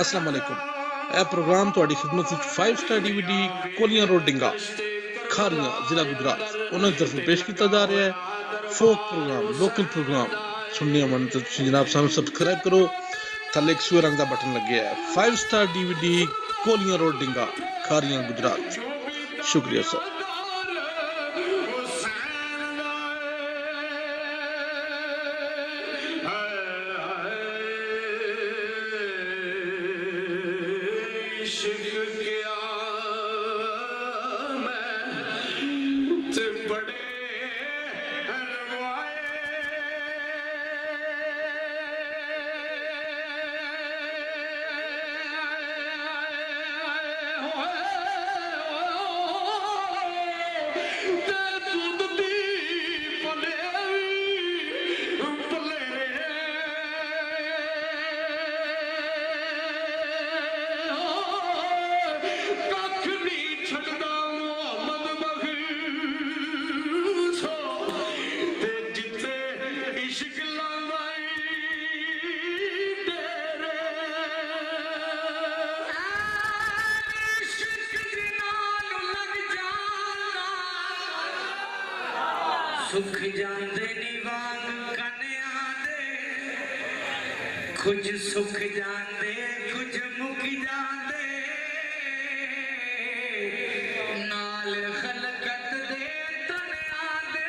अस्सलाम वालेकुम। यह प्रोग्राम ਤੁਹਾਡੀ ਖidmat ਵਿੱਚ 5 ਸਟਾਰ DVD ਕੋਲੀਆਂ ਰੋਡ ਡਿੰਗਾ ਖਾਰੀਆਂ ਜ਼ਿਲ੍ਹਾ ਗੁਜਰਾਤ ਉਹਨਾਂ ਦੀ ਤਰਫੋਂ ਪੇਸ਼ ਕੀਤਾ ਜਾ ਰਿਹਾ ਹੈ। ਫੋਕ ਪ੍ਰੋਗਰਾਮ ਲੋਕਲ ਪ੍ਰੋਗਰਾਮ ਸੁਣਨੇ ਮਨ ਤੇ ਤੁਸੀਂ ਜਨਾਬ ਸਾਨੂੰ ਸਬਸਕ੍ਰਾਈਬ ਕਰੋ। ਥੱਲੇ ਇੱਕ ਸੂਏ ਰੰਗ ਦਾ ਬਟਨ ਲੱਗਿਆ ਹੈ। 5 ਸਟਾਰ DVD ਕੋਲੀਆਂ ਰੋਡ ਡਿੰਗਾ ਖਾਰੀਆਂ ਗੁਜਰਾਤ। शुक्रिया सर। सुख जांदे नी वांग कन्या दे कुछ सुख जांदे कुछ मुक जांदे नाल खलकत दे तन्या दे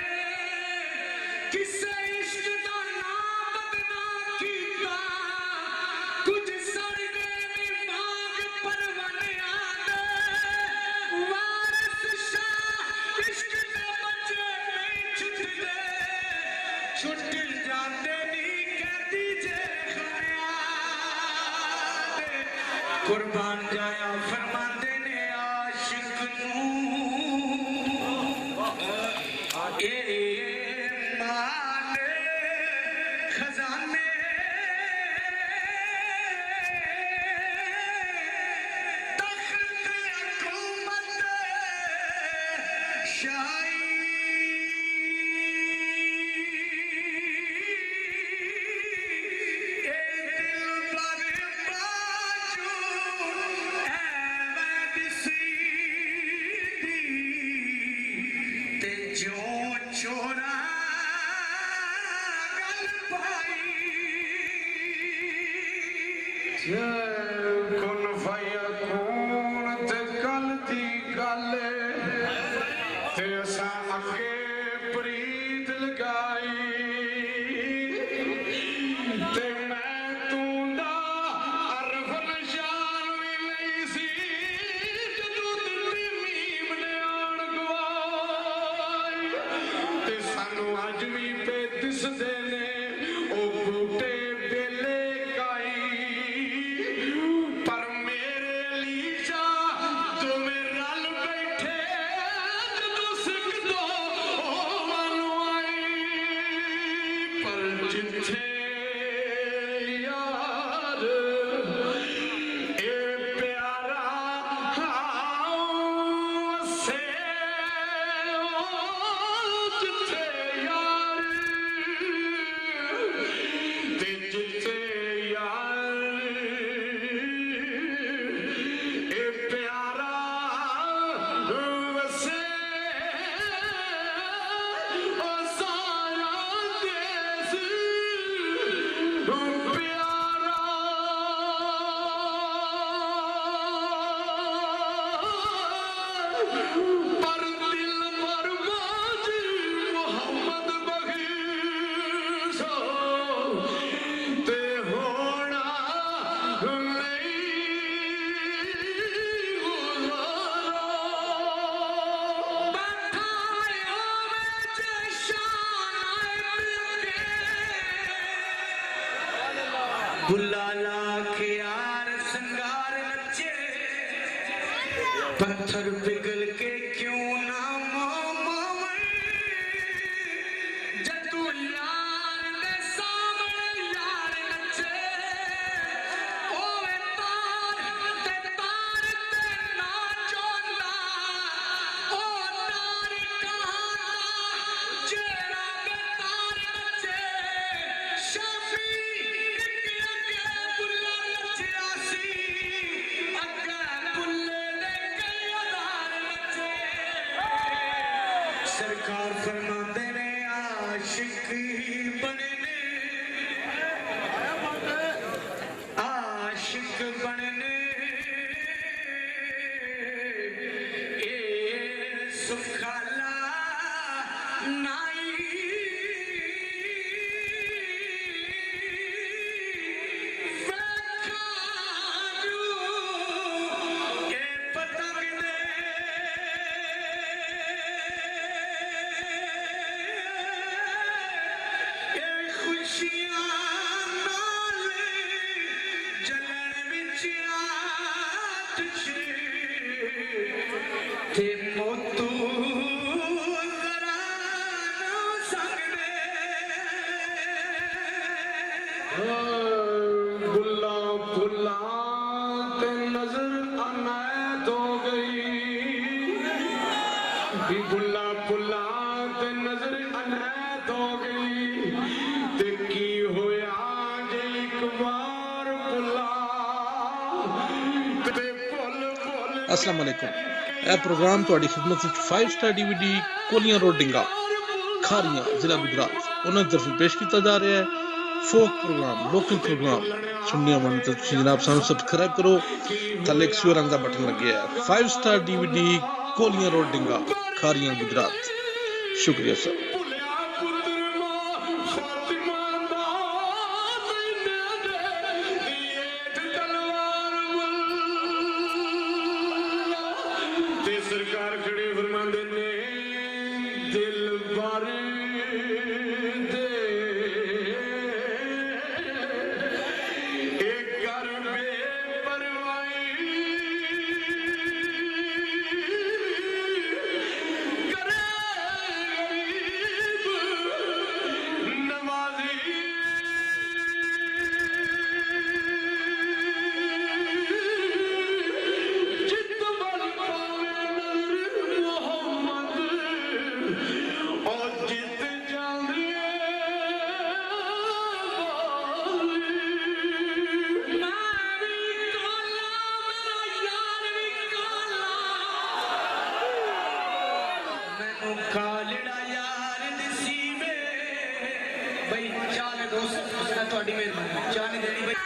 किसे इश्क दा नाम बदना कीता कुछ सड़ गए नी वांग परवनिया दे वारिस शाह इश्क दे बच्चे छुट जाते नी कहती जे खनिया कुर्बान जाया फरमाते ने आशिक नू ए माले खजाने तख्त हुकूमत शाही बुलाला के यार संगार नचे पत्थर पिघल के क्यों ना मावे जदू यार दे सामने यार नचे ओए तार ते ना चोंदा ओ नारी कहाना जेड़ा बेतार नचे शफी सरकार फरमाते ने आशिक बनने ए सुखाला नाई ते मोतू जरा ना संगदे बुल्ला बुल्ला ते नजर अनायत हो गई भी बुल्ला बुल्ला ते नजर अनायत हो गई ते की होया जे एक बार बुल्ला ते बोल बोल अस्सलाम वालेकुम। यह प्रोग्राम ਤੁਹਾਡੀ ਖidmat ਵਿੱਚ 5 ਸਟਾਰ DVD ਕੋਲੀਆਂ ਰੋਡ ਡਿੰਗਾ ਖਾਰੀਆਂ ਜ਼ਿਲ੍ਹਾ ਗੁਜਰਾਤ ਉਹਨਾਂ ਦੀ ਤਰਫੋਂ ਪੇਸ਼ ਕੀਤਾ ਜਾ ਰਿਹਾ ਹੈ ਫੋਕ ਪ੍ਰੋਗਰਾਮ ਲੋਕਲ ਪ੍ਰੋਗਰਾਮ ਸੁਣਨੇ ਮਨ ਤਾਂ ਤੁਸੀਂ ਜਨਾਬ ਸਾਨੂੰ ਸਬਸਕ੍ਰਾਈਬ ਕਰੋ ਥੱਲੇ ਇੱਕ ਸੂਰ ਰੰਗ ਦਾ ਬਟਨ ਲੱਗਿਆ ਹੈ 5 ਸਟਾਰ DVD ਕੋਲੀਆਂ ਰੋਡ ਡਿੰਗਾ ਖਾਰੀਆਂ ਗੁਜਰਾਤ ਸ਼ੁਕਰੀਆ ਸਰ। सरकार खड़े फरमाते ने दिल बारे दे एक घर में परवाई करे गरीब नवाजी कालड़ा यार दिसी वे भाई चाल दोस्त थोड़ी मेहरबानी चाल देनी भाई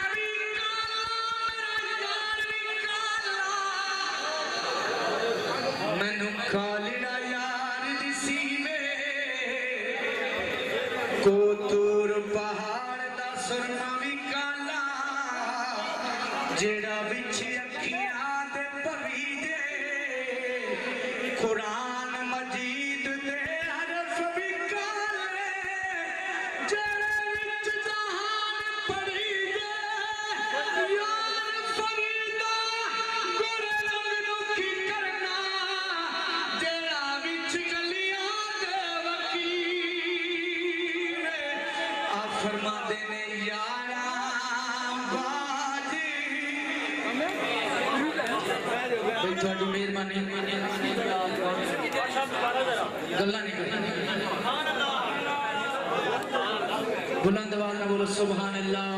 मैनू कालड़ा यार दिसी वे कोतूर पहाड़ दा सुरमा भी काला जेड़ा विच अखियां दे भरी दे कुरान मजीद दे हरफ भी काले जेड़े विच जहान पढ़ी दे यार फरीदा गोरे रंग नू की करना जेड़ा विच गलियां दे वकील आ फरमाते ने यारा बाजी भाई थोड़ी मेहरबानी गल्ला नहीं करनी बुलंद आवाज में बोलो सुभान अल्लाह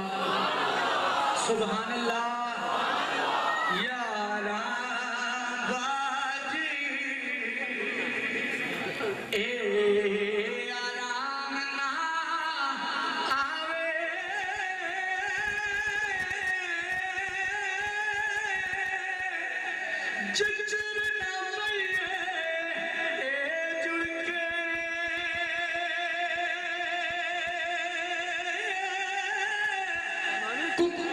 यारा बाजी ए आराम ना आवे जजर ना पइए ए जुड़ के कुत्ते